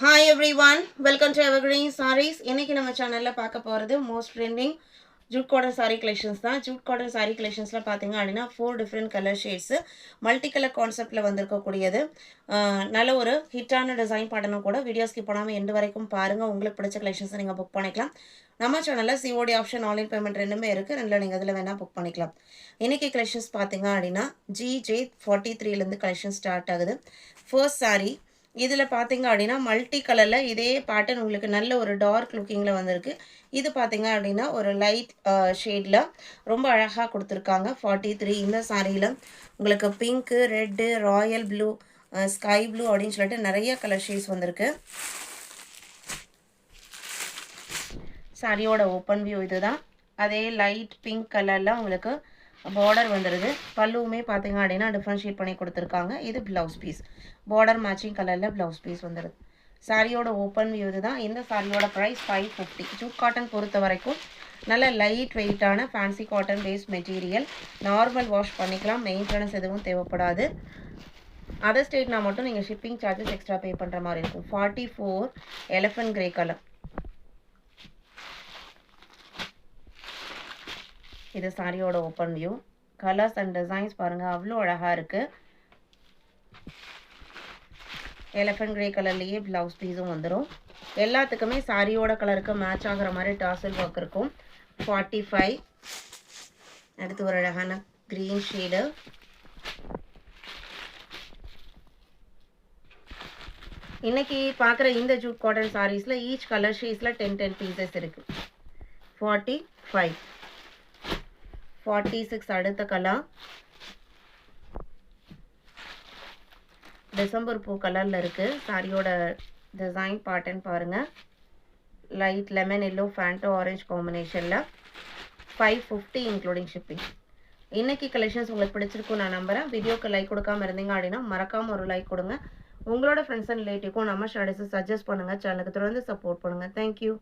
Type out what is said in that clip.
Hi everyone, welcome to Evergreen Sarees. இன்னைக்கு நம்ம சேனல்ல பார்க்க போறது most trending Jude cotton saree collections தான். ஜூட் காட்டன் saree collectionsல பாத்தீங்க அப்படின்னா 4 different color shades multi colour கான்செப்ட்ல வந்திருக்க கூடியது. நல்ல ஒரு ஹிட்டான டிசைன் பேட்டர்னும் கூட. வீடியோ ஸ்கிப் பண்ணாம எண்ட் வரைக்கும் பாருங்க. உங்களுக்கு பிடிச்ச கலெக்ஷன்ஸ் நீங்க புக் பண்ணிக்கலாம். நம்ம சேனல்ல COD ஆப்ஷன் ஆன்லைன் பேமெண்ட் ரெண்டுமே இருக்கு. ரெண்டுல நீங்க இதுல வேணா புக் பண்ணிக்கலாம். இன்னைக்கு கலெக்ஷன்ஸ் பாத்தீங்க அப்படின்னா GJ43 ல இருந்து கலெக்ஷன் ஸ்டார்ட் ஆகுது. ஃபர்ஸ்ட் saree இதில் பார்த்தீங்க அப்படின்னா மல்டி கலரில் இதே பேட்டர்ன் உங்களுக்கு நல்ல ஒரு டார்க் லுக்கிங்கில் வந்திருக்கு. இது பார்த்தீங்க அப்படின்னா ஒரு லைட் ஷேடில் ரொம்ப அழகாக கொடுத்துருக்காங்க. 43 இந்த சாரியில் உங்களுக்கு pink, red, Royal blue, sky blue அப்படின்னு சொல்லிட்டு நிறைய கலர் ஷேட்ஸ் வந்திருக்கு. சாரியோட ஓப்பன் வியூ இதுதான். அதே லைட் பிங்க் கலரில் உங்களுக்கு பார்டர் வந்துடுது. பல்லுவுமே பார்த்தீங்க அப்படின்னா டிஃப்ரென்ஷியேட் பண்ணி கொடுத்துருக்காங்க. இது ப்ளவுஸ் பீஸ், பார்டர் மேட்சிங் கலரில் ப்ளவுஸ் பீஸ் வந்துடுது. சாரியோட ஓப்பன் வியூ இதுதான். இந்த சாரியோட ப்ரைஸ் 550. ஜூட் காட்டன் பொறுத்த வரைக்கும் நல்ல லைட் வெயிட்டான fancy cotton base material. Normal wash பண்ணிக்கலாம், மெயின்டெனன்ஸ் எதுவும் தேவைப்படாது. அதர் ஸ்டேட்னா மட்டும் நீங்கள் ஷிப்பிங் சார்ஜஸ் எக்ஸ்ட்ரா பே பண்ணுற மாதிரி இருக்கும். 44 எலிஃபண்ட் கிரே கலர். இது சாரியோட open view. Colours and designs பாருங்கள், அவ்வளோ அழகாக இருக்குது. எலிஃபண்ட் கிரே கலர்லேயே ப்ளவுஸ் பீஸும் வந்துடும். எல்லாத்துக்குமே சாரியோட கலருக்கு மேட்ச் ஆகிற மாதிரி டாசல் ஒர்க் இருக்கும். 45. அடுத்து ஒரு அழகான க்ரீன் ஷேடு. இன்னைக்கு பார்க்குற இந்த ஜூட் காட்டன் சாரீஸில் ஈச் கலர் ஷேட்ஸில் 10 பீசஸ் இருக்குது. 45. 46 அடுத்த கலர் டிசம்பர் பூ கலரில் இருக்குது. சாரியோட டிசைன் பேட்டர்ன் பாருங்கள். லைட் லெமன் எல்லோ ஃபேண்டோ ஆரஞ்ச் காம்பினேஷனில் 550 இன்க்ளூடிங் ஷிப்பிங். இன்னைக்கு கலெக்ஷன்ஸ் உங்களுக்கு பிடிச்சிருக்கும் நான் நம்புகிறேன். வீடியோக்கு லைக் கொடுக்காம இருந்தீங்க அப்படின்னா மறக்காமல் ஒரு லைக் கொடுங்க. உங்களோட ஃப்ரெண்ட்ஸ் அண்ட் ரிலேட்டிவ்க்கும் நம்ம ஸ்டடீஸை சஜஸ்ட் பண்ணுங்கள். சேனலுக்கு தொடர்ந்து சப்போர்ட் பண்ணுங்கள். தேங்க்யூ.